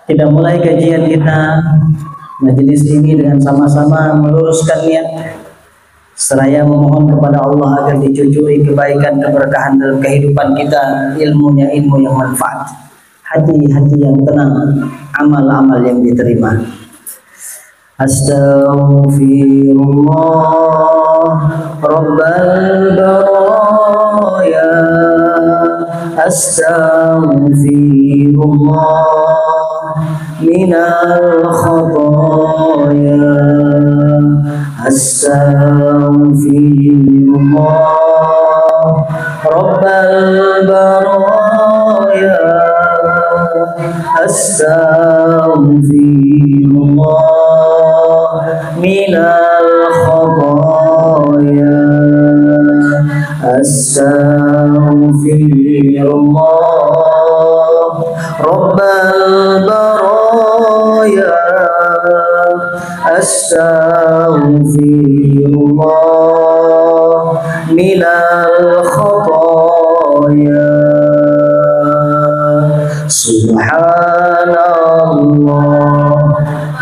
Kita mulai kajian kita majelis ini dengan sama-sama meluruskan niat seraya memohon kepada Allah agar dicucuri kebaikan keberkahan dalam kehidupan kita, ilmunya ilmu yang manfaat, hati-hati yang tenang, amal-amal yang diterima. Astaghfirullah Rabbal baraya, astaghfirullah minal khataya, astaghfirullah Rabbal baraya, astaghfirullah minal khataya, astaghfirullah Rabbal baraya, astaghfirullah minal khataya. Subhanallah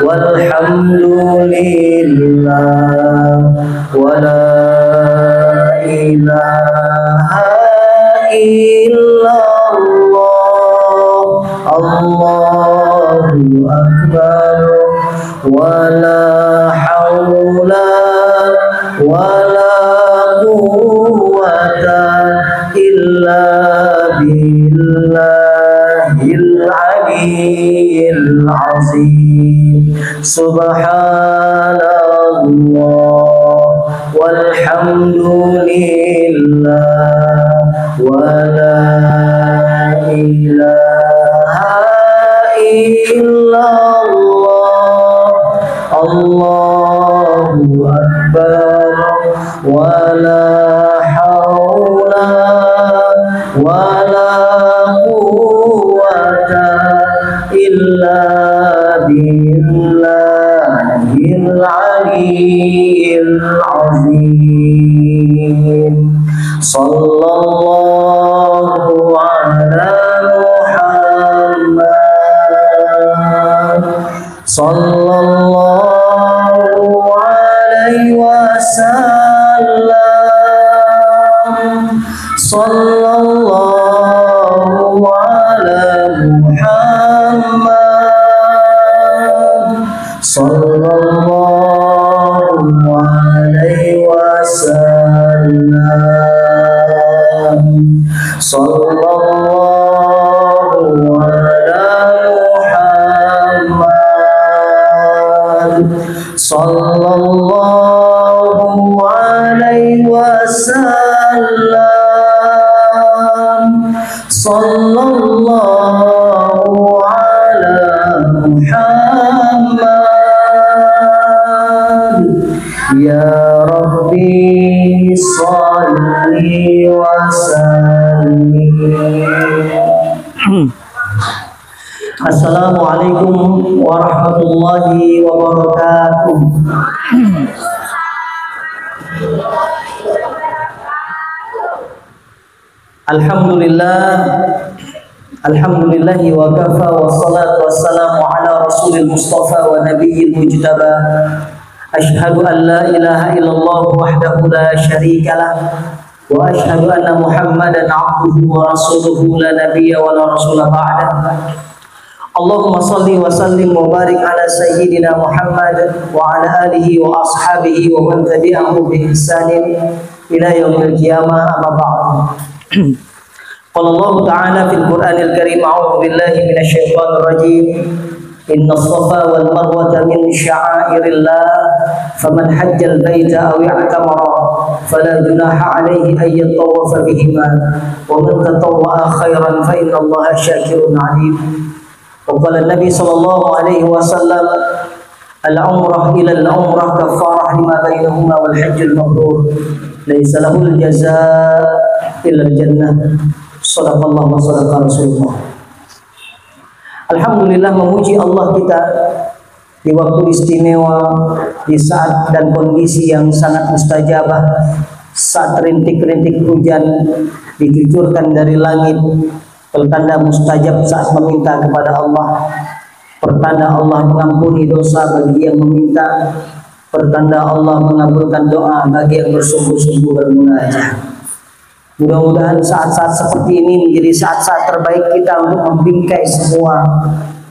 walhamdulillah wa la ilaha illallah, Allahu akbar, wa la hawla wa la quwwata illa billahil aliyyil azim. Subhanallah walhamdulillah wa la ilaha illallah, Allahu akbar, wa la hawla wa la quwwata illa billahil aliyyil azim. Sallallahu ala Muhammad, sallallahu alaihi wasallam, sallallahu ala Muhammad, sallallahu alaihi wasallam, sallallahu ala Muhammad, sallallahu alaihi wasallam, sallallahu ala Muhammad. Ya Rabbi salli wa sallim. Assalamualaikum warahmatullahi wabarakatuh. Alhamdulillahi wa kafa wa salatu wassalamu ala rasulil mustafa wa nabiyil mujtaba. Ashhadu an la ilaha illallah wahdahu la syarika lah, wa ashhadu anna Muhammadan abduhu wa rasuluhu la nabiyya wa la rasula ba'dah. Allahumma salli wa sallim wa barik ala sayyidina Muhammad wa ala alihi wa ashabihi wa man tabi'ahu bi ihsanin ila yaumil qiyamah, amma ba'd. Qala Allah ta'ala fil Qur'anil Karim, a'udzu billahi minasy syaithanir rajim. Inna as-safa wal marwata min sya'airillah, faman hajjal baita aw i'tamara fala junaha alayhi an yatawafa bihima, wa man tatawwa'a khairan fa inna Allaha syakirun 'alim. Wa qala an-nabi sallallahu alaihi wasallam, al-umrah ila al-umrah kaffarah lima bainahuma wal hajjul mabrur, laisa lahul jazaa illa al-jannah. Shadaqallah wa shadaqa Rasulullah. Alhamdulillah, memuji Allah kita di waktu istimewa, di saat dan kondisi yang sangat mustajabah, saat rintik-rintik hujan dikucurkan dari langit, pertanda mustajab saat meminta kepada Allah. pertanda Allah mengampuni dosa bagi yang meminta, pertanda Allah mengabulkan doa bagi yang bersungguh-sungguh bermunajat. Mudah-mudahan saat-saat seperti ini menjadi saat-saat terbaik kita untuk membingkai semua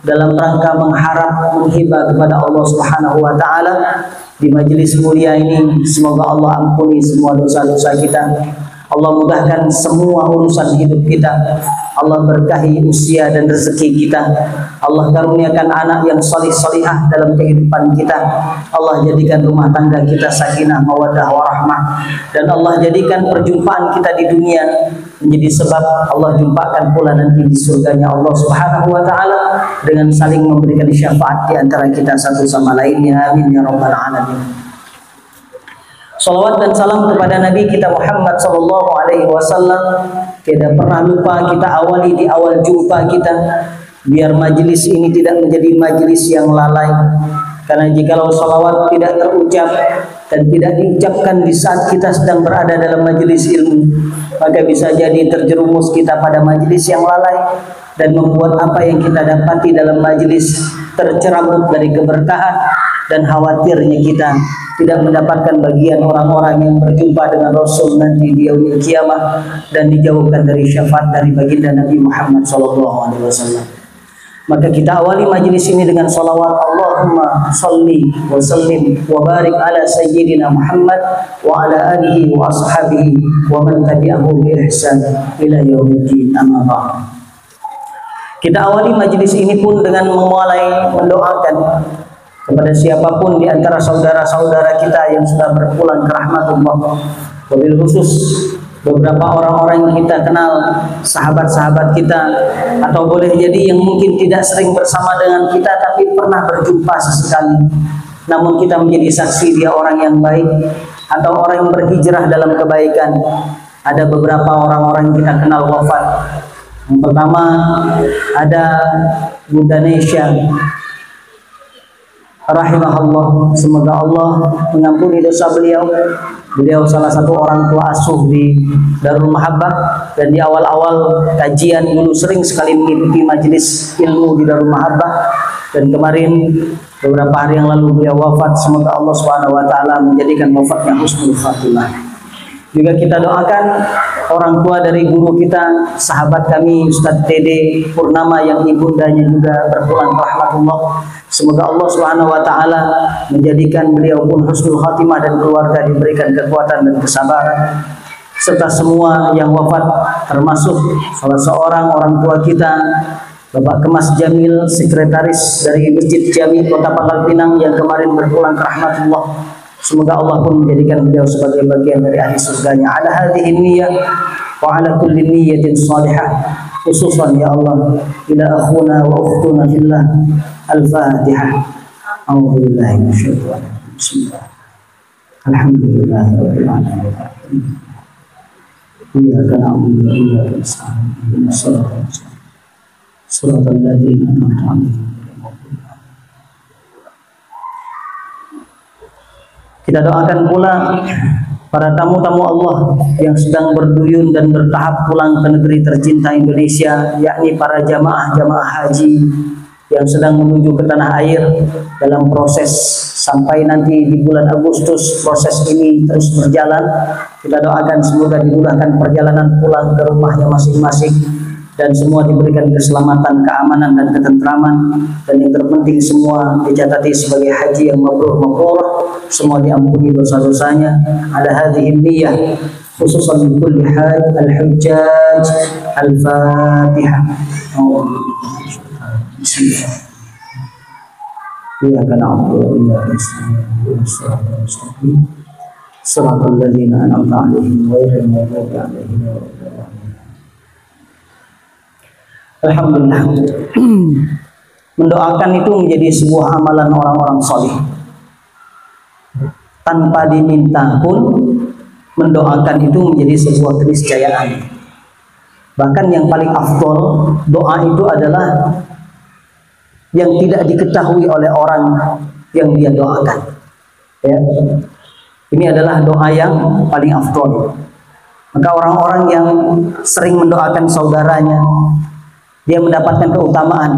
dalam rangka mengharap menghibah kepada Allah Subhanahu wa taala di majelis mulia ini. Semoga Allah ampuni semua dosa-dosa kita. Allah mudahkan semua urusan hidup kita. Allah berkahi usia dan rezeki kita. Allah karuniakan anak yang salih-salihah dalam kehidupan kita. Allah jadikan rumah tangga kita sakinah, mawaddah, warahmah. Dan Allah jadikan perjumpaan kita di dunia menjadi sebab Allah jumpakan pula nanti di surganya Allah Subhanahu wa taala dengan saling memberikan syafaat di antara kita satu sama lainnya. Amin ya rabbal alamin. Salawat dan salam kepada Nabi kita Muhammad sallallahu alaihi wasallam. Tidak pernah lupa kita awali di awal jumpa kita, biar majelis ini tidak menjadi majelis yang lalai. Karena jikalau salawat tidak terucap dan tidak diucapkan di saat kita sedang berada dalam majelis ilmu, maka bisa jadi terjerumus kita pada majelis yang lalai dan membuat apa yang kita dapati dalam majelis tercerabut dari keberkahan, dan khawatirnya kita tidak mendapatkan bagian orang-orang yang berjumpa dengan Rasul nanti di yaumil kiamah dan dijauhkan dari syafaat dari baginda Nabi Muhammad SAW. Maka kita awali majelis ini dengan salawat. Allahumma salli wa sallim wa barik ala sayyidina Muhammad wa ala alihi wa ashabihi wa man tabi'ahu bi ihsan ila yaumiddin. Amma ba'd. Kita awali majelis ini pun dengan memulai mendoakan kepada siapapun di antara saudara-saudara kita yang sudah berpulang ke rahmatullah. Wabil khusus beberapa orang-orang yang kita kenal, sahabat-sahabat kita, atau boleh jadi yang mungkin tidak sering bersama dengan kita tapi pernah berjumpa sesekali, namun kita menjadi saksi dia orang yang baik atau orang yang berhijrah dalam kebaikan. Ada beberapa orang-orang yang kita kenal wafat. Yang pertama ada Bunda Nesya rahimahullah, semoga Allah mengampuni dosa beliau. Beliau salah satu orang tua asuh di Darul Mahabbah, dan di awal-awal kajian dulu sering sekali mengikuti majelis ilmu di Darul Mahabbah, dan kemarin beberapa hari yang lalu beliau wafat. Semoga Allah Subhanahu wa taala menjadikan wafatnya husnul khatimah. Juga kita doakan orang tua dari guru kita, sahabat kami Ustadz Dede Purnama yang ibundanya juga berpulang ke rahmatullah. Semoga Allah Subhanahu wa taala menjadikan beliau pun husnul khatimah dan keluarga diberikan kekuatan dan kesabaran, serta semua yang wafat termasuk salah seorang orang tua kita Bapak Kemas Jamil, sekretaris dari Masjid Jami Kota Pangkal Pinang yang kemarin berpulang ke rahmatullah. Semoga Allah pun menjadikan beliau sebagai bagian dari ahli surganya. Ala hadhihi niyyah wa ala kulli niyyatin salihah. Khususan ya Allah ila akhuna wa ukhtuna fillah. Al-Fatihah. A'udzu billahi minasyaitonir rajim. Bismillah. Alhamdulillahirabbil alamin. Iyyaka na'budu wa iyyaka nasta'in. Ihdinas siratal ladzina an'amta 'alaihim. Kita doakan pula para tamu-tamu Allah yang sedang berduyun dan bertahap pulang ke negeri tercinta Indonesia, yakni para jamaah-jamaah haji yang sedang menuju ke tanah air dalam proses sampai nanti di bulan Agustus. Proses ini terus berjalan. Kita doakan semoga dimudahkan perjalanan pulang ke rumahnya masing-masing, dan semua diberikan keselamatan, keamanan, dan ketentraman, dan yang terpenting semua dicatati sebagai haji yang mabrur, semua diampuni dosa-dosanya. Ala hadhihi niyyah khususan li kulli haj al-hujjaj. Al-Fatihah. Bismillah. Iyyaka na'budu wa iyyaka nasta'in. Shiratal ladzina an'amta 'alaihim ghairil maghdubi 'alaihim waladdallin. Alhamdulillah. Mendoakan itu menjadi sebuah amalan orang-orang saleh. Tanpa diminta pun mendoakan itu menjadi sebuah keniscayaan. Bahkan yang paling afdol doa itu adalah yang tidak diketahui oleh orang yang dia doakan. Ya. Ini adalah doa yang paling afdol. Maka orang-orang yang sering mendoakan saudaranya, dia mendapatkan keutamaan.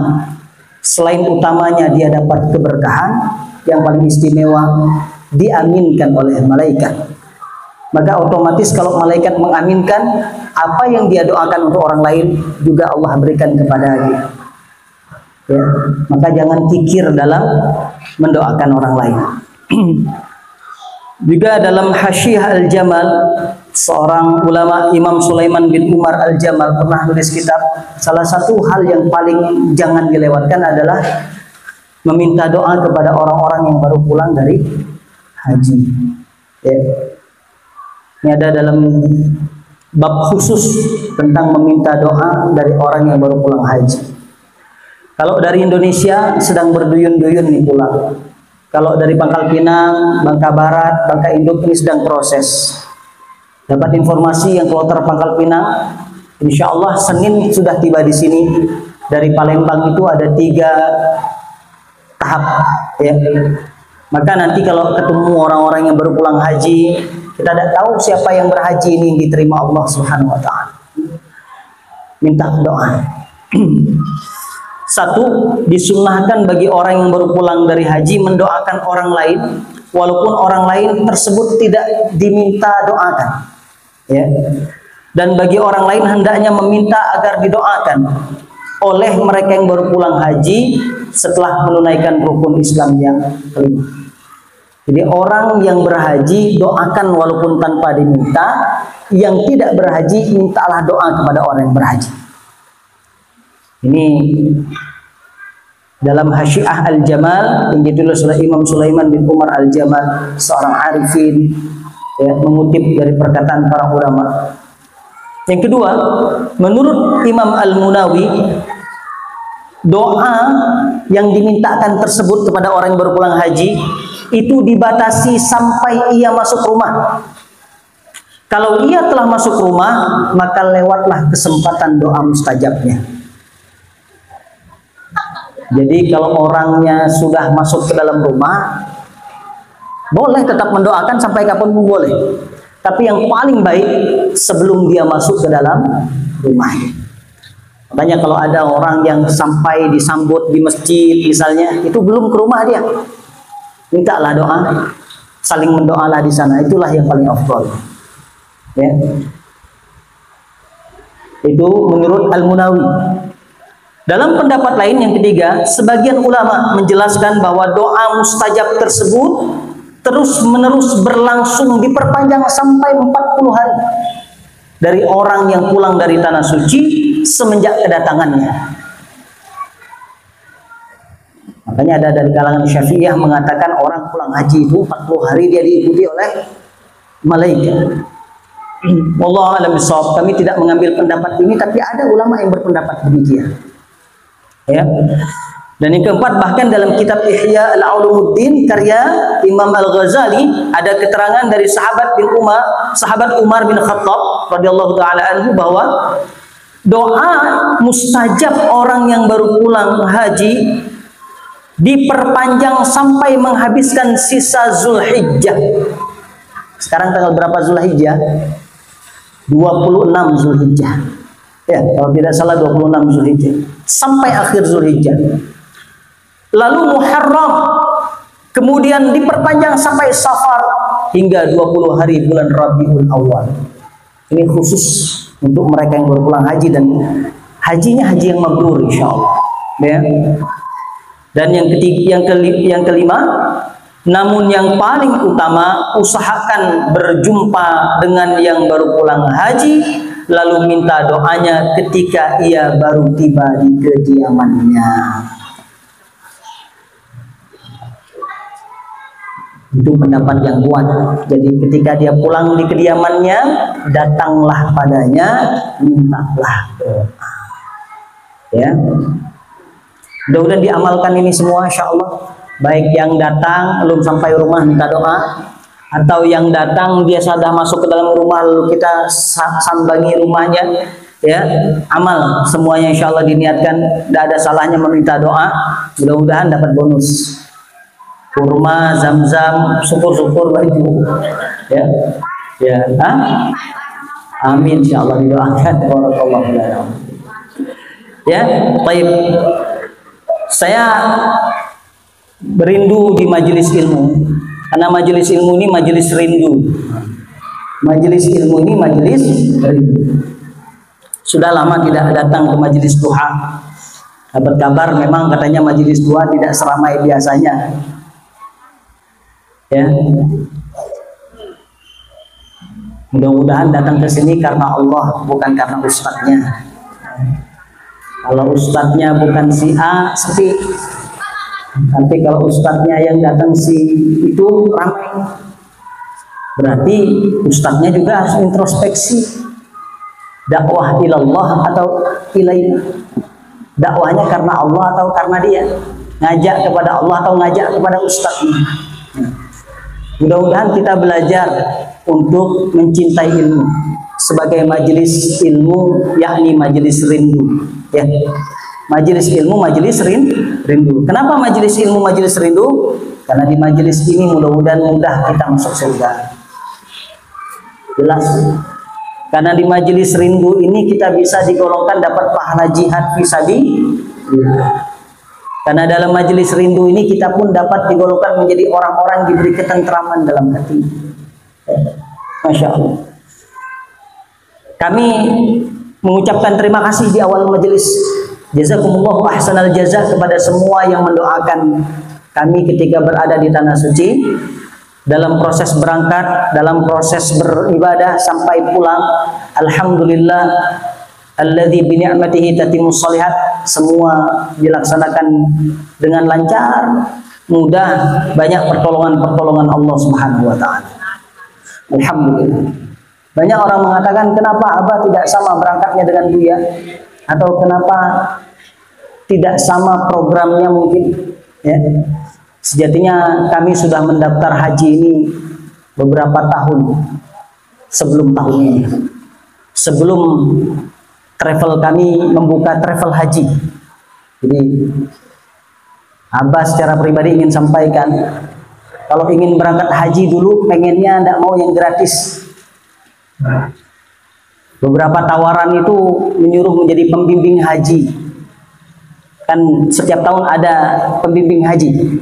selain utamanya dia dapat keberkahan, yang paling istimewa diaminkan oleh malaikat. Maka otomatis kalau malaikat mengaminkan, apa yang dia doakan untuk orang lain juga Allah berikan kepada dia. Ya, maka jangan kikir dalam mendoakan orang lain. Juga dalam Hasyiah Al-Jamal, seorang ulama Imam Sulaiman bin Umar Al-Jamal pernah nulis kitab, salah satu hal yang paling jangan dilewatkan adalah meminta doa kepada orang-orang yang baru pulang dari haji. Ya. Ini ada dalam bab khusus tentang meminta doa dari orang yang baru pulang haji. Kalau dari Indonesia sedang berduyun-duyun nih pulang. Kalau dari Pangkal Pinang, Bangka Barat, Bangka Induk ini sedang proses. Dapat informasi yang kloter Pangkal Pinang, insya Allah Senin sudah tiba di sini. Dari Palembang itu ada 3 tahap. Ya. Maka nanti kalau ketemu orang-orang yang baru pulang haji, kita tidak tahu siapa yang berhaji ini diterima Allah Subhanahu wa Ta'ala. Minta doa. Satu, disunnahkan bagi orang yang baru pulang dari haji mendoakan orang lain, walaupun orang lain tersebut tidak diminta doakan. Ya. Dan bagi orang lain hendaknya meminta agar didoakan oleh mereka yang baru pulang haji setelah menunaikan rukun Islam yang kelima. Jadi orang yang berhaji doakan walaupun tanpa diminta, yang tidak berhaji mintalah doa kepada orang yang berhaji. Ini dalam Hasyiah Al-Jamal yang ditulis oleh Imam Sulaiman bin Umar Al-Jamal, seorang arifin, ya, mengutip dari perkataan para ulama. Yang kedua, menurut Imam Al-Munawi, doa yang dimintakan tersebut kepada orang yang baru pulang haji itu dibatasi sampai ia masuk rumah. Kalau ia telah masuk rumah, maka lewatlah kesempatan doa mustajabnya. Jadi kalau orangnya sudah masuk ke dalam rumah, boleh tetap mendoakan sampai kapan pun boleh. Tapi yang paling baik sebelum dia masuk ke dalam rumahnya. Makanya kalau ada orang yang sampai disambut di masjid misalnya, itu belum ke rumah dia, mintalah doa, saling mendoalah di sana, itulah yang paling afdal. Ya. Itu menurut Al-Munawi. Dalam pendapat lain yang ketiga, sebagian ulama menjelaskan bahwa doa mustajab tersebut terus-menerus berlangsung, diperpanjang sampai 40 hari dari orang yang pulang dari tanah suci semenjak kedatangannya. Makanya ada dari kalangan Syafi'iyah mengatakan orang pulang haji itu 40 hari dia diikuti oleh malaikat. Wallahu a'lam bishawab. Kami tidak mengambil pendapat ini, tapi ada ulama yang berpendapat demikian. Ya. Dan yang keempat, bahkan dalam kitab Ihya Al-Ulumuddin karya Imam Al-Ghazali ada keterangan dari sahabat Umar bin Khattab radhiyallahu taala anhu bahwa doa mustajab orang yang baru pulang haji diperpanjang sampai menghabiskan sisa Zulhijjah. Sekarang tanggal berapa Zulhijjah? 26 Zulhijjah. Ya, kalau tidak salah 26 Zulhijjah. Sampai akhir Zulhijjah. Lalu Muharram, kemudian diperpanjang sampai Safar hingga 20 hari bulan Rabiul Awal. Ini khusus untuk mereka yang baru pulang haji, dan hajinya haji yang mabrur insyaallah. Ya. Dan yang kelima, namun yang paling utama, usahakan berjumpa dengan yang baru pulang haji lalu minta doanya ketika ia baru tiba di kediamannya. Itu pendapat yang kuat. Jadi ketika dia pulang di kediamannya, datanglah padanya, mintalah doa. Ya. Mudah-mudahan diamalkan ini semua insyaallah. Baik yang datang belum sampai rumah minta doa, atau yang datang dia sudah masuk ke dalam rumah lalu kita sambangi rumahnya, ya, amal semuanya insyaallah diniatkan, tidak ada salahnya meminta doa. Mudah-mudahan dapat bonus. Kurma, zam-zam, syukur-syukur baju. Ya. Ya, amin insyaallah didoakan. Barakallahu fiik. Ya, baik. Saya berindu di majelis ilmu, karena majelis ilmu ini majelis rindu. Majelis ilmu ini majelis rindu. Sudah lama tidak datang ke majelis duha. Dapat kabar memang katanya majelis duha tidak seramai biasanya. Ya. Mudah-mudahan datang ke sini karena Allah, bukan karena ustadznya. Kalau ustadznya bukan si A, sepi. Nanti kalau ustadznya yang datang si itu ramai. Berarti ustadznya juga harus introspeksi. Dakwah ilallah atau ilaina. Dakwahnya karena Allah atau karena dia. Ngajak kepada Allah atau ngajak kepada ustadznya. Mudah-mudahan kita belajar untuk mencintai ilmu sebagai majelis ilmu, yakni majelis rindu. Ya, majelis ilmu, majelis rindu. Kenapa majelis ilmu, majelis rindu? Karena di majelis ini mudah-mudahan mudah kita masuk surga. Jelas. Karena di majelis rindu ini kita bisa digolongkan dapat pahala jihad fisabilillah. Karena dalam majelis rindu ini kita pun dapat digolongkan menjadi orang-orang diberi ketentraman dalam hati. Masya Allah. Kami mengucapkan terima kasih di awal majelis. Jazakumullahu ahsanal jaza kepada semua yang mendoakan kami ketika berada di tanah suci, dalam proses berangkat, dalam proses beribadah sampai pulang. Alhamdulillah alladzi bi ni'matihi tatimmus shalihat, semua dilaksanakan dengan lancar, mudah, banyak pertolongan-pertolongan Allah Subhanahu wa taala. Alhamdulillah. Banyak orang mengatakan, kenapa Abah tidak sama berangkatnya dengan Buya, atau kenapa tidak sama programnya mungkin, ya. Sejatinya kami sudah mendaftar haji ini beberapa tahun sebelum tahun ini. Sebelum travel kami membuka travel haji. Jadi Abah secara pribadi ingin sampaikan, kalau ingin berangkat haji dulu pengennya tidak mau yang gratis. Beberapa tawaran itu menyuruh menjadi pembimbing haji. Kan setiap tahun ada pembimbing haji.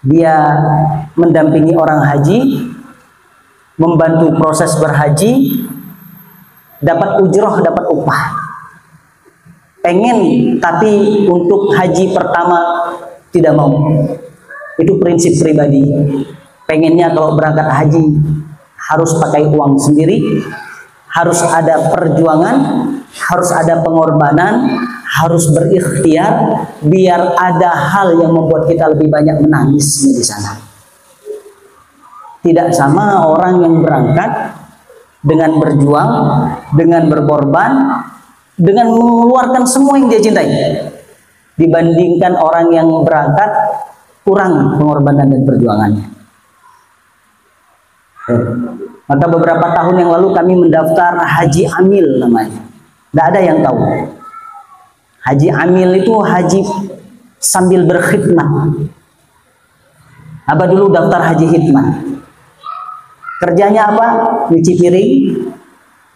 Dia mendampingi orang haji, membantu proses berhaji, dapat ujroh, dapat upah. Pengen, tapi untuk haji pertama tidak mau. Itu prinsip pribadi. Pengennya kalau berangkat haji harus pakai uang sendiri, harus ada perjuangan, harus ada pengorbanan, harus berikhtiar, biar ada hal yang membuat kita lebih banyak menangisnya di sana. Tidak sama orang yang berangkat dengan berjuang, dengan berkorban, dengan mengeluarkan semua yang dia cintai, dibandingkan orang yang berangkat kurang pengorbanan dan perjuangannya. Maka beberapa tahun yang lalu kami mendaftar haji amil namanya. Tidak ada yang tahu. Haji amil itu haji sambil berkhidmat. Abah dulu daftar haji khidmat. Kerjanya apa? Nyuci piring,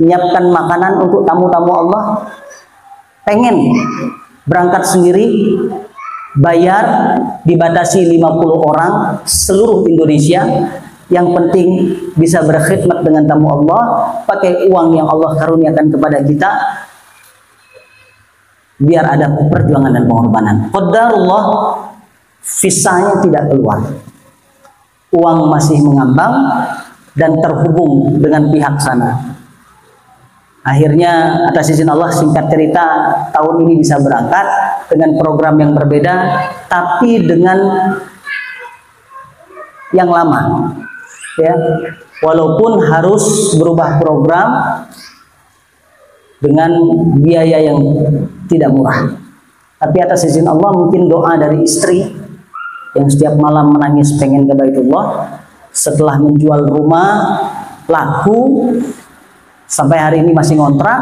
menyiapkan makanan untuk tamu-tamu Allah. Pengen berangkat sendiri, bayar, dibatasi 50 orang seluruh Indonesia. Yang penting bisa berkhidmat dengan tamu Allah, pakai uang yang Allah karuniakan kepada kita, biar ada perjuangan dan pengorbanan. Qadarullah, visanya tidak keluar, uang masih mengambang dan terhubung dengan pihak sana. Akhirnya atas izin Allah, singkat cerita, tahun ini bisa berangkat dengan program yang berbeda, tapi dengan yang lama. Ya, walaupun harus berubah program dengan biaya yang tidak murah, tapi atas izin Allah, mungkin doa dari istri yang setiap malam menangis pengen ke Baitullah, setelah menjual rumah laku sampai hari ini masih ngontrak,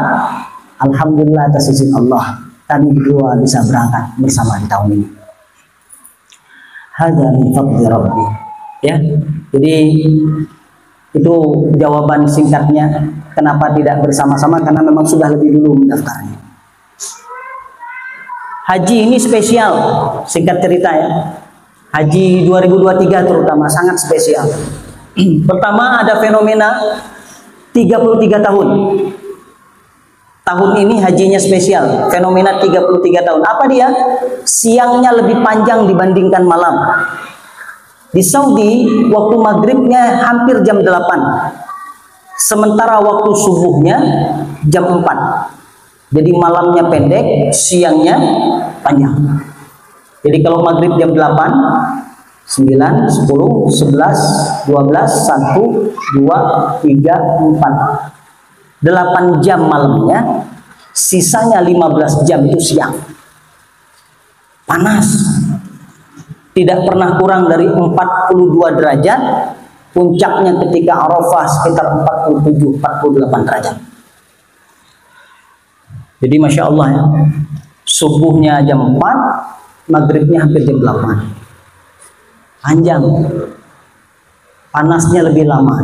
alhamdulillah atas izin Allah kami berdua bisa berangkat bersama di tahun ini. Hadza min fadli Rabbi. Ya, jadi itu jawaban singkatnya kenapa tidak bersama-sama, karena memang sudah lebih dulu mendaftarnya. Haji ini spesial, singkat cerita ya. Haji 2023 terutama sangat spesial. Pertama ada fenomena 33 tahun. Tahun ini hajinya spesial, fenomena 33 tahun. Apa dia? Siangnya lebih panjang dibandingkan malam. Di Saudi waktu maghribnya hampir jam 8. Sementara waktu subuhnya jam 4. Jadi malamnya pendek, siangnya panjang. Jadi kalau maghrib jam 8, 9, 10, 11, 12, 1, 2, 3, 4. 8 jam malamnya, sisanya 15 jam itu siang. Panas. Tidak pernah kurang dari 42 derajat. Puncaknya ketika Arafah sekitar 47-48 derajat. Jadi Masya Allah ya, subuhnya jam 4, maghribnya hampir jam 8. Panjang. Panasnya lebih lama.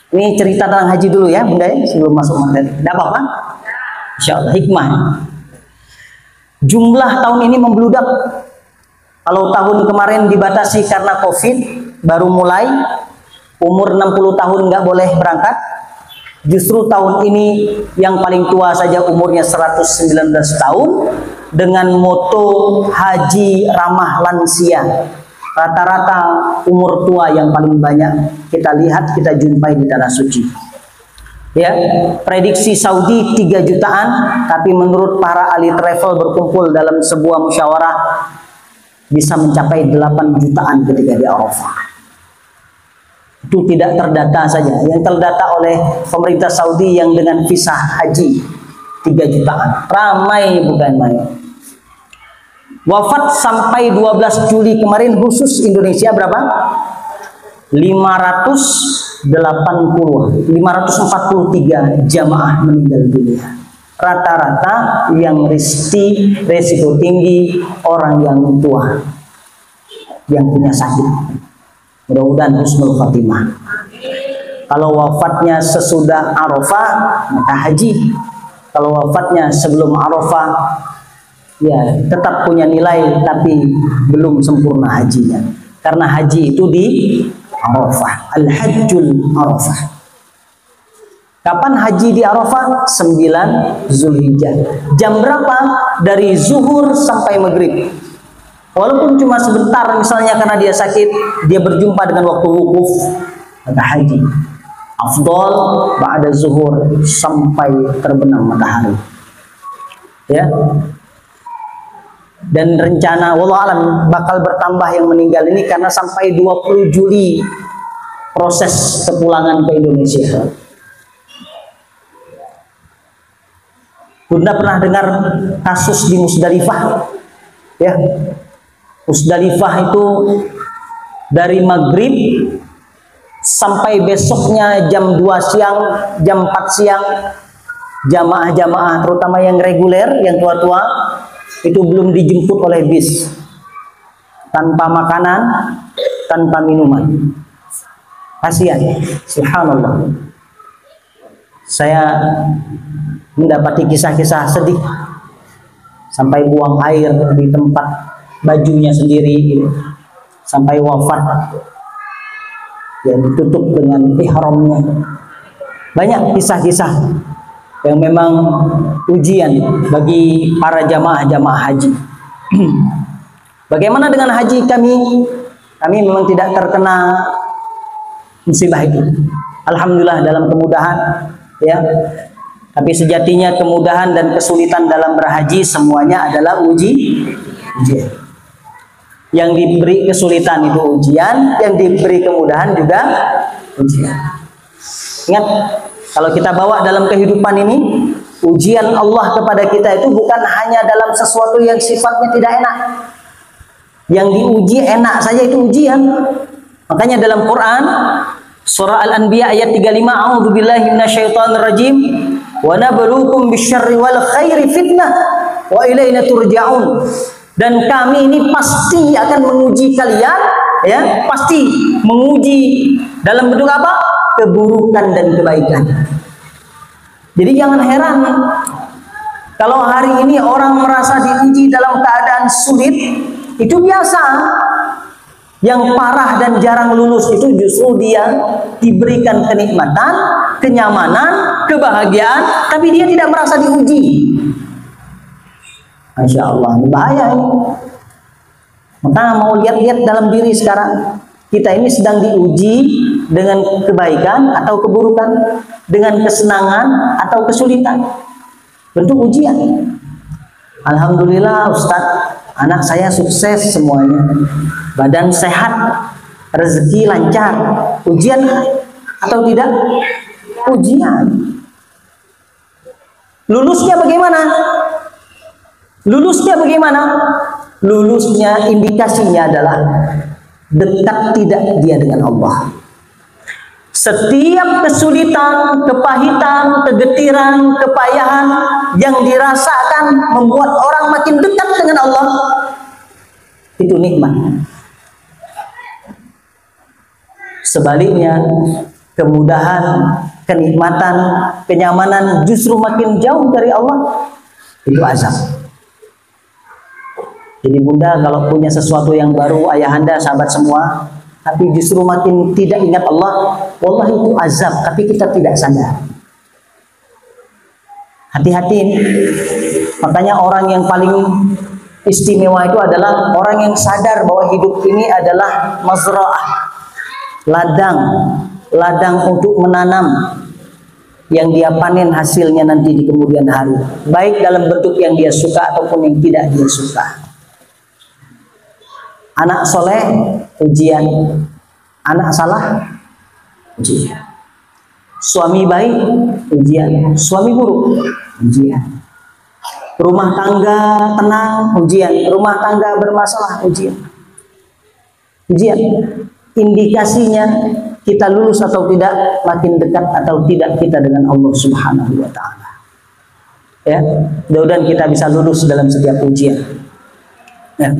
Ini cerita tentang haji dulu ya Bunda ya, sebelum masuk materi. Tidak apa-apa? Insya Allah hikmah. Jumlah tahun ini membludak. Kalau tahun kemarin dibatasi karena COVID, baru mulai, umur 60 tahun nggak boleh berangkat. Justru tahun ini yang paling tua saja umurnya 119 tahun dengan moto haji ramah lansia. Rata-rata umur tua yang paling banyak kita lihat, kita jumpai di tanah suci. Ya, prediksi Saudi 3 jutaan, tapi menurut para ahli travel berkumpul dalam sebuah musyawarah bisa mencapai 8 jutaan ketika di Arafah. Itu tidak terdata saja, yang terdata oleh pemerintah Saudi yang dengan visa haji 3 jutaan. Ramai bukan main. Wafat sampai 12 Juli kemarin khusus Indonesia berapa? 543 jamaah meninggal dunia. Rata-rata yang resiko tinggi, orang yang tua, yang punya sakit. Mudah-mudahan husnul khatimah. Kalau wafatnya sesudah Arafah, maka haji. Kalau wafatnya sebelum Arafah, ya tetap punya nilai, tapi belum sempurna hajinya. Karena haji itu di Arafah, Al-Hajjul Arafah. Kapan haji di Arafah? 9 Zulhijjah. Jam berapa? Dari zuhur sampai maghrib. Walaupun cuma sebentar misalnya karena dia sakit, dia berjumpa dengan waktu wukuf, maka haji. Afdol ba'da zuhur sampai terbenam matahari. Ya. Dan rencana wallahu alam bakal bertambah yang meninggal ini karena sampai 20 Juli proses kepulangan ke Indonesia. Bunda pernah dengar kasus di Musdalifah? Ya. Musdalifah itu dari maghrib sampai besoknya jam 2 siang, jam 4 siang, jamaah-jamaah terutama yang reguler, yang tua-tua itu belum dijemput oleh bis, tanpa makanan, tanpa minuman. Kasihan, subhanallah. Saya mendapati kisah-kisah sedih, sampai buang air di tempat bajunya sendiri, sampai wafat ya ditutup dengan ihramnya. Banyak kisah-kisah yang memang ujian bagi para jamaah-jamaah haji. Bagaimana dengan haji kami? Kami memang tidak terkena musibah itu, alhamdulillah, dalam kemudahan ya. Tapi sejatinya kemudahan dan kesulitan dalam berhaji semuanya adalah ujian. Yang diberi kesulitan itu ujian, yang diberi kemudahan juga ujian. Ingat, kalau kita bawa dalam kehidupan ini, ujian Allah kepada kita itu bukan hanya dalam sesuatu yang sifatnya tidak enak. Yang diuji enak saja itu ujian. Makanya dalam Quran surah Al-Anbiya ayat 35, a'udzubillahi minasyaitonirrajim, wa nabluukum bisyarri wal khairi fitnah wa ilaina turja'un. Dan kami ini pasti akan menguji kalian, ya, pasti menguji dalam bentuk apa? Keburukan dan kebaikan. Jadi jangan heran Kalau hari ini orang merasa diuji dalam keadaan sulit, itu biasa. Yang parah dan jarang lulus itu justru dia diberikan kenikmatan, kenyamanan, kebahagiaan, tapi dia tidak merasa diuji. Masya Allah, ini bahaya ini. Maka mau lihat-lihat dalam diri sekarang. Kita ini sedang diuji dengan kebaikan atau keburukan, dengan kesenangan atau kesulitan. Bentuk ujian. Alhamdulillah Ustadz, anak saya sukses semuanya, badan sehat, rezeki lancar. Ujian atau tidak? Ujian. Lulusnya bagaimana? Lulusnya bagaimana? Lulusnya indikasinya adalah dekat tidak dia dengan Allah. Setiap kesulitan, kepahitan, kegetiran, kepayahan yang dirasakan membuat orang makin dekat dengan Allah, itu nikmat. Sebaliknya, kemudahan, kenikmatan, kenyamanan justru makin jauh dari Allah, itu azab. Jadi bunda kalau punya sesuatu yang baru, ayahanda, sahabat semua, tapi justru makin tidak ingat Allah, wallahi itu azab, tapi kita tidak sadar. Hati-hati ini. Makanya orang yang paling istimewa itu adalah orang yang sadar bahwa hidup ini adalah mazra'ah, ladang untuk menanam yang dia panen hasilnya nanti di kemudian hari, baik dalam bentuk yang dia suka ataupun yang tidak dia suka. Anak soleh, ujian. Anak salah, ujian. Suami baik, ujian. Suami buruk, ujian. Rumah tangga tenang, ujian. Rumah tangga bermasalah, ujian. Ujian. Indikasinya kita lulus atau tidak, makin dekat atau tidak kita dengan Allah Subhanahu wa Ta'ala. Ya, mudah-mudahan kita bisa lulus dalam setiap ujian. Ya.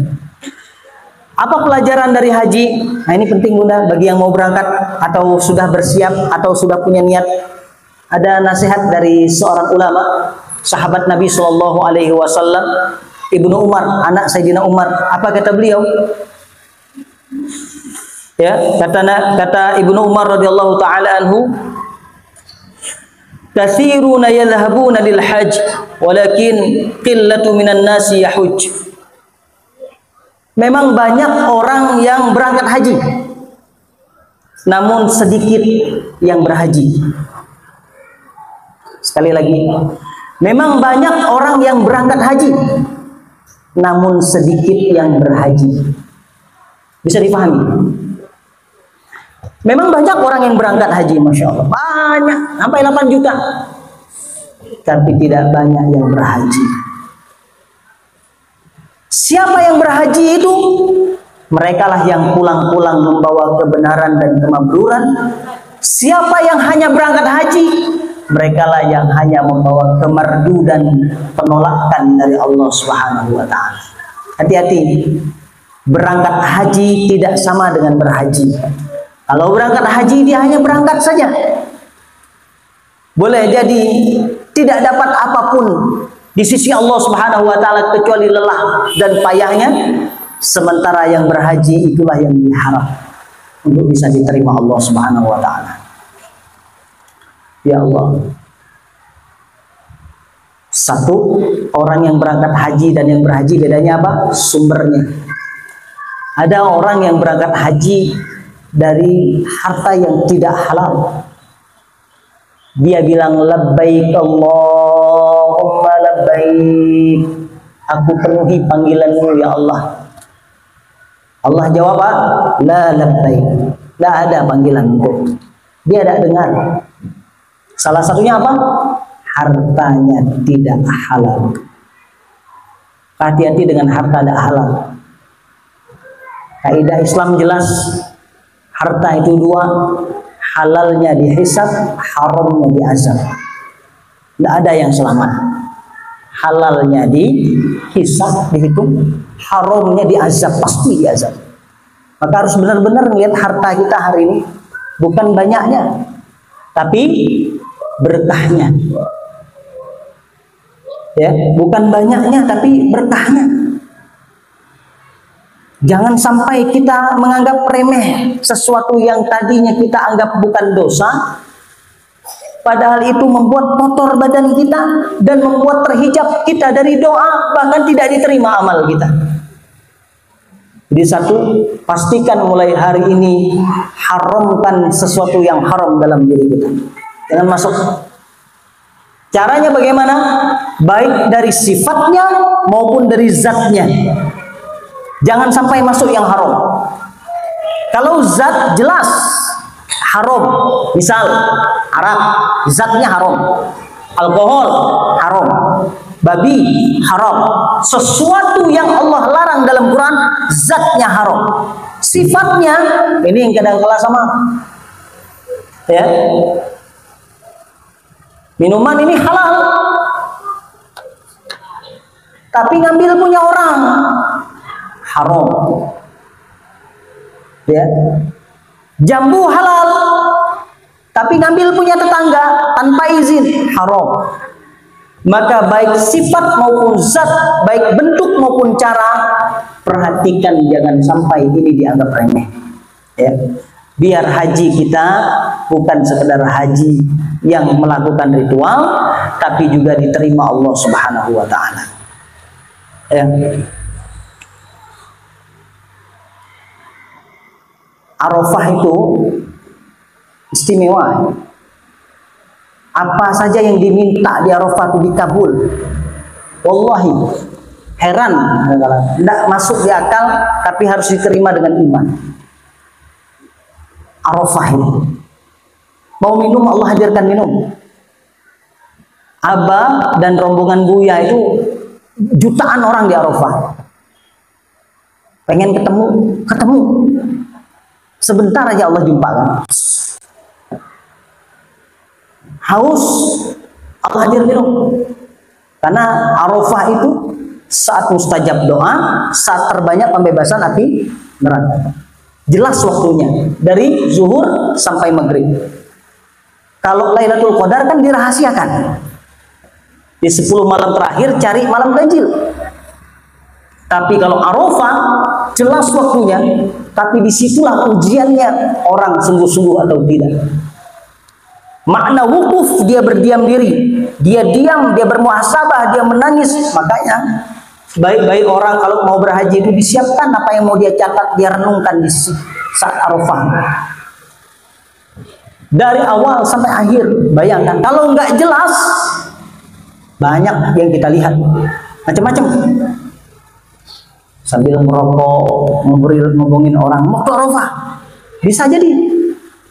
Apa pelajaran dari haji? Nah ini penting bunda, bagi yang mau berangkat atau sudah bersiap atau sudah punya niat. Ada nasihat dari seorang ulama, sahabat Nabi Shallallahu Alaihi Wasallam, Ibnu Umar, anak Sayyidina Umar. Apa kata beliau? Ya, kata Ibnu Umar radhiyallahu taala anhu, katsiruna yadhhabuna lil hajj, walakin qillatu minan nasi yahujj. Memang banyak orang yang berangkat haji, namun sedikit yang berhaji. Sekali lagi, memang banyak orang yang berangkat haji, namun sedikit yang berhaji. Bisa dipahami? Memang banyak orang yang berangkat haji, Masya Allah, banyak, sampai 8 juta, tapi tidak banyak yang berhaji. Siapa yang berhaji itu? Merekalah yang pulang-pulang membawa kebenaran dan kemakmuran. Siapa yang hanya berangkat haji? Merekalah yang hanya membawa kemerdu dan penolakan dari Allah Subhanahu wa Ta'ala. Hati-hati, berangkat haji tidak sama dengan berhaji. Kalau berangkat haji dia hanya berangkat saja, boleh jadi tidak dapat apapun di sisi Allah Subhanahu wa Ta'ala kecuali lelah dan payahnya. Sementara yang berhaji itulah yang diharap untuk bisa diterima Allah Subhanahu wa Ta'ala. Ya Allah, satu, orang yang berangkat haji dan yang berhaji bedanya apa? Sumbernya. Ada orang yang berangkat haji dari harta yang tidak halal. Dia bilang labbaik Allahumma labbaik, aku penuhi panggilanmu ya Allah. Allah jawab apa? La labbaik, tidak ada panggilanku. Dia tidak dengar. Salah satunya apa? Hartanya tidak halal. Hati-hati dengan harta tidak halal. Kaidah Islam jelas, harta itu dua, halalnya dihisab, haramnya diazab. Tidak ada yang selamat. Halalnya dihisab, dihitung, haramnya diazab, pasti diazab. Maka harus benar-benar melihat harta kita hari ini, bukan banyaknya, tapi berkahnya. Ya, bukan banyaknya tapi berkahnya. Jangan sampai kita menganggap remeh sesuatu yang tadinya kita anggap bukan dosa, padahal itu membuat kotor badan kita dan membuat terhijab kita dari doa, bahkan tidak diterima amal kita. Jadi satu, pastikan mulai hari ini haramkan sesuatu yang haram dalam diri kita. Jangan masuk. Caranya bagaimana? Baik dari sifatnya maupun dari zatnya. Jangan sampai masuk yang haram. Kalau zat jelas haram, misal arak, zatnya haram. Alkohol haram. Babi haram. Sesuatu yang Allah larang dalam Quran, zatnya haram. Sifatnya ini yang kadang kala sama. Ya. Minuman ini halal, tapi ngambil punya orang haram. Ya. Jambu halal, tapi ngambil punya tetangga tanpa izin haram. Maka baik sifat maupun zat, baik bentuk maupun cara, perhatikan jangan sampai ini dianggap remeh. Ya. Biar haji kita bukan sekedar haji yang melakukan ritual, tapi juga diterima Allah Subhanahu wa Ta'ala. Ya. Arafah itu istimewa. Apa saja yang diminta di Arafah itu dikabul. Wallahi heran, tidak masuk di akal, tapi harus diterima dengan iman. Arafah ini, mau minum Allah hadirkan minum. Abah dan rombongan Buya itu jutaan orang di Arafah. Pengen ketemu. Sebentar aja Allah jumpakan. Haus, Allah hadir minum. Karena Arafah itu saat mustajab doa, saat terbanyak pembebasan api neraka. Jelas waktunya, dari zuhur sampai maghrib. Kalau Lailatul Qadar kan dirahasiakan. Di 10 malam terakhir cari malam ganjil. Tapi kalau Arafah jelas waktunya, tapi disitulah ujiannya orang sungguh-sungguh atau tidak. Makna wukuf, dia berdiam diri, dia diam, dia bermuhasabah, dia menangis. Makanya baik-baik orang kalau mau berhaji itu disiapkan apa yang mau dia catat, dia renungkan di saat Arafah. Dari awal sampai akhir, bayangkan. Kalau nggak jelas, banyak yang kita lihat macam-macam. Sambil merokok, ngomongin orang mau ke Arafah, bisa jadi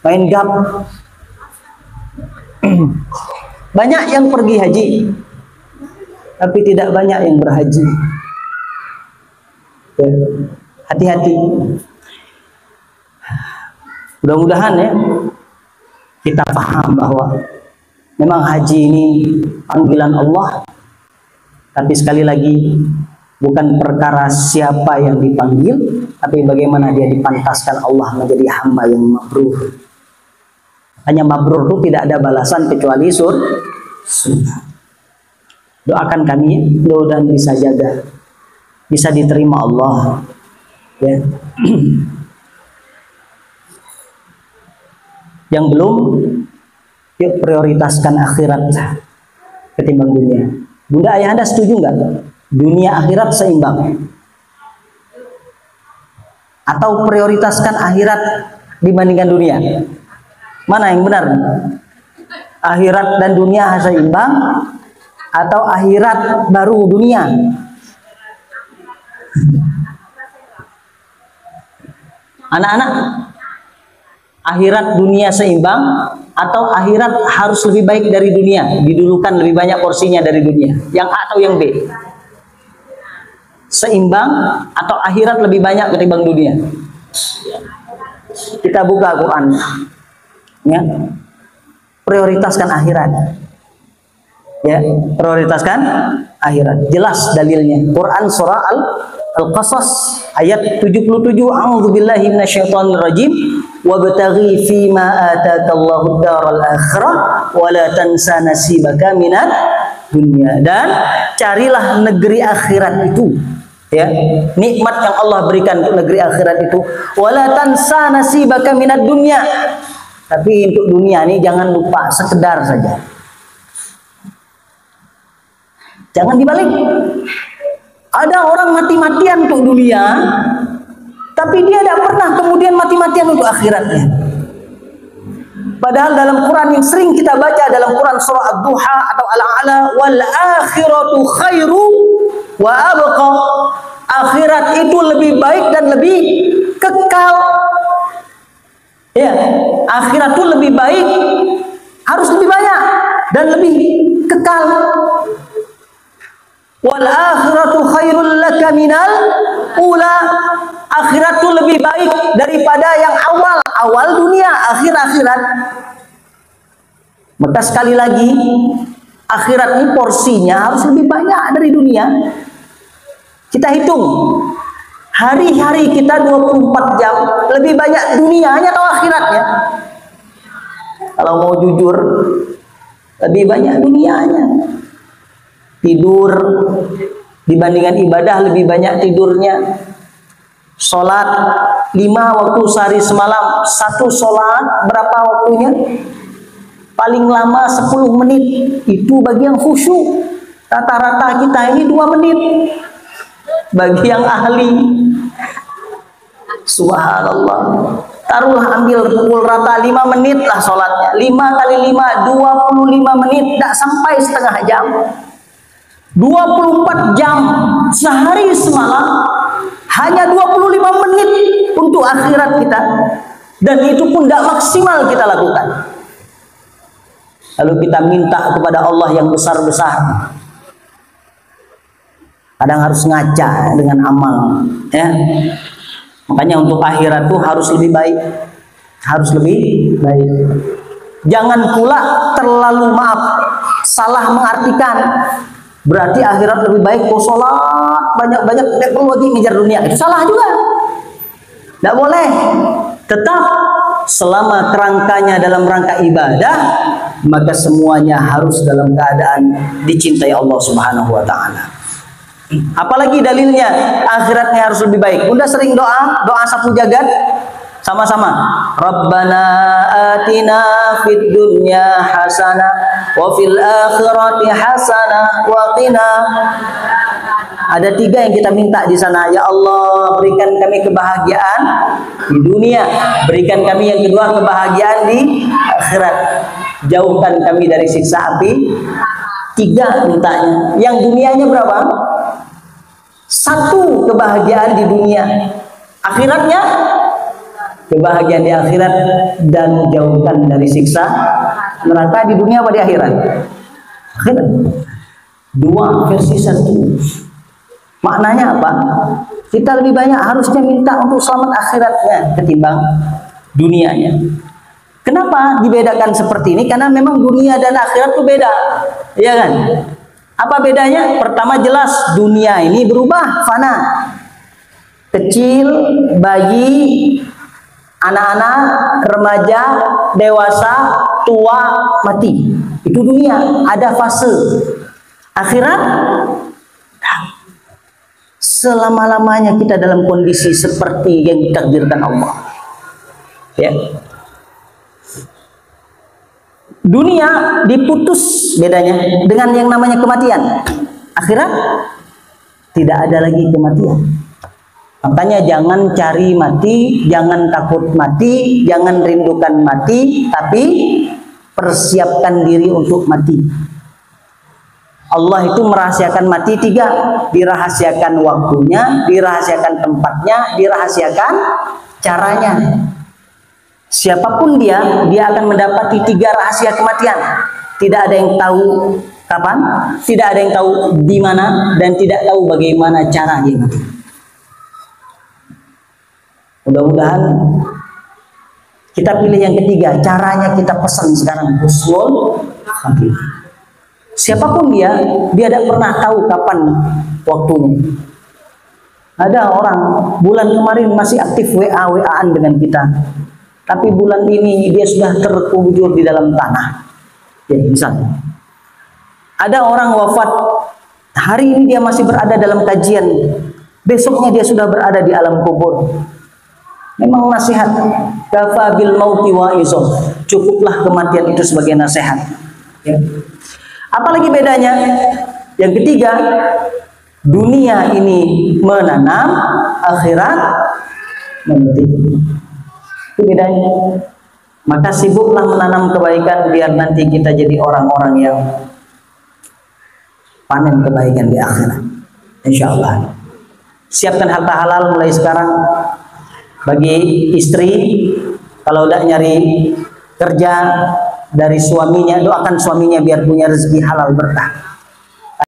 main gap. Banyak yang pergi haji, tapi tidak banyak yang berhaji. Hati-hati. Mudah-mudahan ya kita paham bahwa memang haji ini panggilan Allah, tapi sekali lagi bukan perkara siapa yang dipanggil, tapi bagaimana dia dipantaskan Allah menjadi hamba yang mabrur. Hanya mabrur itu tidak ada balasan kecuali surga. Doakan kami, mudah-mudahan bisa jaga, bisa diterima Allah. Ya. Yang belum, yuk prioritaskan akhirat ketimbang dunia. Bunda ayah Anda setuju nggak? Dunia akhirat seimbang? Atau prioritaskan akhirat dibandingkan dunia? Mana yang benar? Akhirat dan dunia seimbang atau akhirat baru dunia? Anak-anak, akhirat dunia seimbang atau akhirat harus lebih baik dari dunia, didulukan lebih banyak porsinya dari dunia? Yang A atau yang B? Seimbang atau akhirat lebih banyak ketimbang dunia? Kita buka Quran. Ya, prioritaskan akhirat. Ya, prioritaskan akhirat. Jelas dalilnya. Quran surah Al-Qasas ayat 77. A'udzubillahi minasyaitonirrajim. Wabtaghi fima ataakallahu ad-daral akhirah wa la tansa nasibaka minad dunia, dan carilah negeri akhirat itu. Ya, nikmat yang Allah berikan untuk negeri akhirat itu. Wala tansa nasibaka minad dunya. Tapi untuk dunia ini jangan lupa, sekedar saja. Jangan dibalik. Ada orang mati-matian untuk dunia, tapi dia tidak pernah kemudian mati-matian untuk akhiratnya. Padahal dalam Quran yang sering kita baca dalam Quran surah Ad-Duha atau Al-A'la, wal akhiratu khairu wa abqa. Akhirat itu lebih baik dan lebih kekal. Ya, akhirat itu lebih baik, harus lebih banyak dan lebih kekal. Wal akhiratu khairul laka minal ula. Akhirat itu lebih baik daripada yang awal. Awal dunia, akhir akhirat. Maka sekali lagi, akhirat ini porsinya harus lebih banyak dari dunia. Kita hitung, hari-hari kita 24 jam, lebih banyak dunianya atau akhiratnya? Kalau mau jujur, lebih banyak dunianya. Tidur dibandingkan ibadah, lebih banyak tidurnya. Sholat 5 waktu sehari semalam. Satu sholat berapa waktunya? Paling lama 10 menit. Itu bagi yang khusyuk. Rata-rata kita ini 2 menit. Bagi yang ahli, subhanallah, taruhlah ambil pukul rata 5 menit lah sholatnya. 5 kali 5, 25 menit. Tak sampai setengah jam. 24 jam sehari semalam, hanya 25 menit untuk akhirat kita, dan itu pun tidak maksimal kita lakukan. Lalu kita minta kepada Allah yang besar-besar. Kadang harus ngaca dengan amal, ya. Makanya untuk akhirat itu harus lebih baik, harus lebih baik. Jangan pula terlalu, maaf, salah mengartikan berarti akhirat lebih baik kok sholat banyak-banyak, tidak perlu lagi ngejar dunia. Itu salah juga. Tidak boleh. Tetap selama kerangkanya dalam rangka ibadah, maka semuanya harus dalam keadaan dicintai Allah Subhanahu wa taala. Apalagi dalilnya akhiratnya harus lebih baik. Bunda sering doa sapu jagat sama-sama. Rabbana atina fid dunya hasanah wa fil akhirati hasanah wa qina. Ada 3 yang kita minta di sana. Ya Allah, berikan kami kebahagiaan di dunia, berikan kami yang kedua kebahagiaan di akhirat, jauhkan kami dari siksa api. 3 mintanya. Yang dunianya berapa? 1 kebahagiaan di dunia, akhiratnya kebahagiaan di akhirat, dan jauhkan dari siksa neraka di dunia apa di akhirat? Akhirat. 2 versi 1. Maknanya apa? Kita lebih banyak harusnya minta untuk selamat akhiratnya ketimbang dunianya. Kenapa dibedakan seperti ini? Karena memang dunia dan akhirat itu beda, ya kan? Apa bedanya? Pertama, jelas dunia ini berubah, fana. Kecil, bayi, anak-anak, remaja, dewasa, tua, mati. Itu dunia, ada fase. Akhirat, selama-lamanya kita dalam kondisi seperti yang ditakdirkan Allah. Ya. Dunia diputus bedanya dengan yang namanya kematian. Akhirat tidak ada lagi kematian. Makanya jangan cari mati, jangan takut mati, jangan rindukan mati, tapi persiapkan diri untuk mati. Allah itu merahasiakan mati 3, dirahasiakan waktunya, dirahasiakan tempatnya, dirahasiakan caranya. Siapapun dia akan mendapati 3 rahasia kematian. Tidak ada yang tahu kapan, tidak ada yang tahu di mana, dan tidak tahu bagaimana cara dia mati. Mudah-mudahan kita pilih yang ketiga, caranya kita pesan sekarang, husnul khatimah. Siapapun dia tidak pernah tahu kapan waktunya. Ada orang bulan kemarin masih aktif WA-WA-an dengan kita, tapi bulan ini dia sudah terkubur di dalam tanah. Ya, misalnya. Ada orang wafat, hari ini dia masih berada dalam kajian, besoknya dia sudah berada di alam kubur. Memang nasihat, kafa bil mauti wa'izun, cukuplah kematian itu sebagai nasihat. Ya. Apalagi bedanya? Yang ketiga, dunia ini menanam, akhirat memetik. Itu bedanya. Maka sibuklah menanam kebaikan biar nanti kita jadi orang-orang yang panen kebaikan di akhirat. Insya Allah. Siapkan harta halal mulai sekarang. Bagi istri, kalau udah nyari kerja dari suaminya, doakan suaminya biar punya rezeki halal berkah.